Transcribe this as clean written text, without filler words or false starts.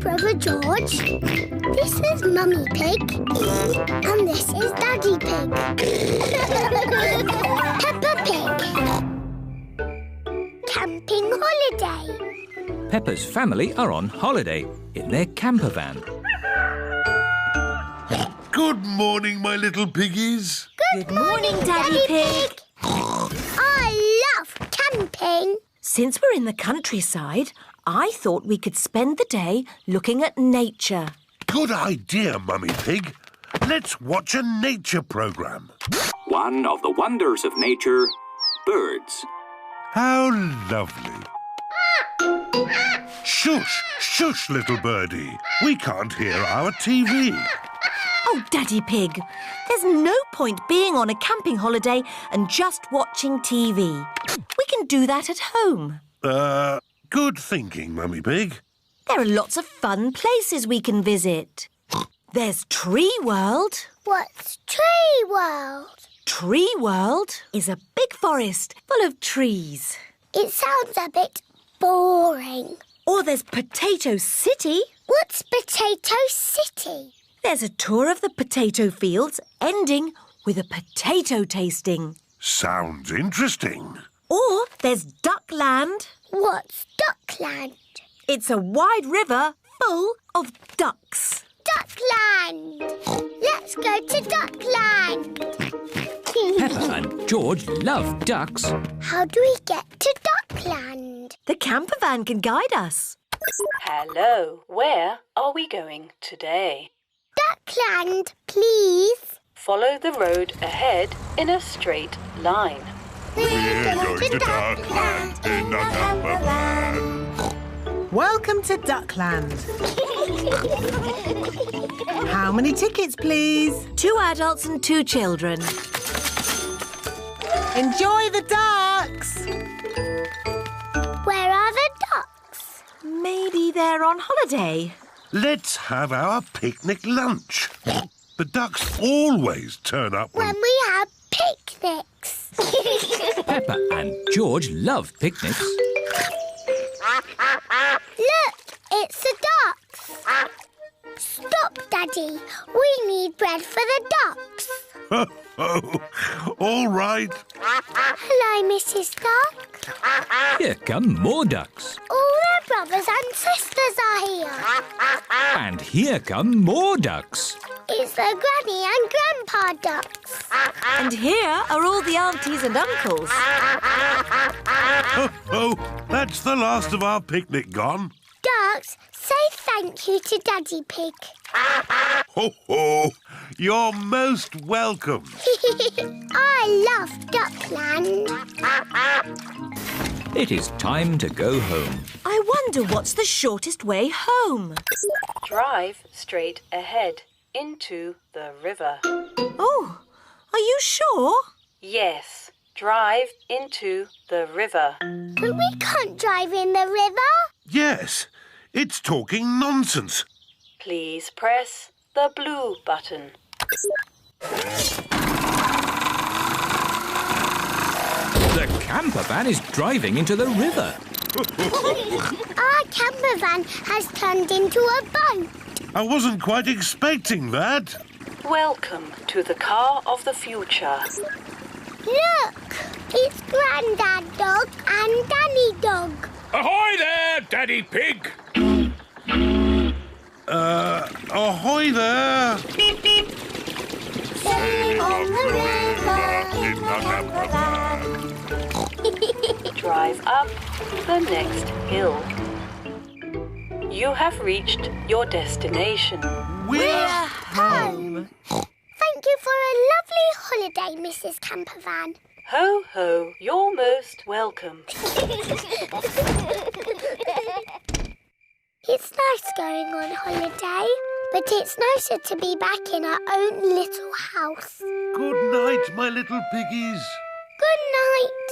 Brother George. This is Mummy Pig. And this is Daddy Pig. Peppa Pig. Camping holiday. Peppa's family are on holiday in their camper van. Good morning, my little piggies. Good morning, Daddy Pig. I love camping. Since we're in the countryside, I thought we could spend the day looking at nature. Good idea, Mummy Pig. Let's watch a nature programme. One of the wonders of nature, birds. How lovely. Shush, shush, little birdie. We can't hear our TV. Oh, Daddy Pig, there's no point being on a camping holiday and just watching TV. We can do that at home. Good thinking, Mummy Pig. There are lots of fun places we can visit. There's Tree World. What's Tree World? Tree World is a big forest full of trees. It sounds a bit boring. Or there's Potato City. What's Potato City? There's a tour of the potato fields ending with a potato tasting. Sounds interesting. Or there's Duckland. What's Duckland? It's a wide river full of ducks. Duckland! Let's go to Duckland! Peppa and George love ducks. How do we get to Duckland? The camper van can guide us. Hello, where are we going today? Duckland, please. Follow the road ahead in a straight line. We're going to Duckland in a camper van. Welcome to Duckland. How many tickets, please? 2 adults and 2 children. Enjoy the ducks! Where are the ducks? Maybe they're on holiday. Let's have our picnic lunch. The ducks always turn up When we have picnics. Peppa and George love picnics. Look, it's the ducks. Stop, Daddy. We need bread for the ducks. Oh, all right. Hello, Mrs. Duck. Here come more ducks. All their brothers and sisters are here. And here come more ducks. It's the Granny and Grandpa ducks. And here are all the aunties and uncles. Oh, that's the last of our picnic gone. Ducks, say thank you to Daddy Pig. Ho, ho. You're most welcome. I love Duckland. It is time to go home. I wonder what's the shortest way home. Drive straight ahead into the river. Oh, are you sure? Yes, drive into the river. But we can't drive in the river. Yes, it's talking nonsense. Please press the blue button. The camper van is driving into the river. Our camper van has turned into a boat. I wasn't quite expecting that. Welcome to the car of the future. Look, it's Grandad Dog and Danny Dog. Ahoy there, Daddy Pig! Ahoy there. Sailing on the river in the camper van. Drive up the next hill. You have reached your destination. We're home. Thank you for a lovely holiday, Mrs. Campervan. Ho, ho, you're most welcome. It's nice going on holiday, but it's nicer to be back in our own little house. Good night, my little piggies. Good night.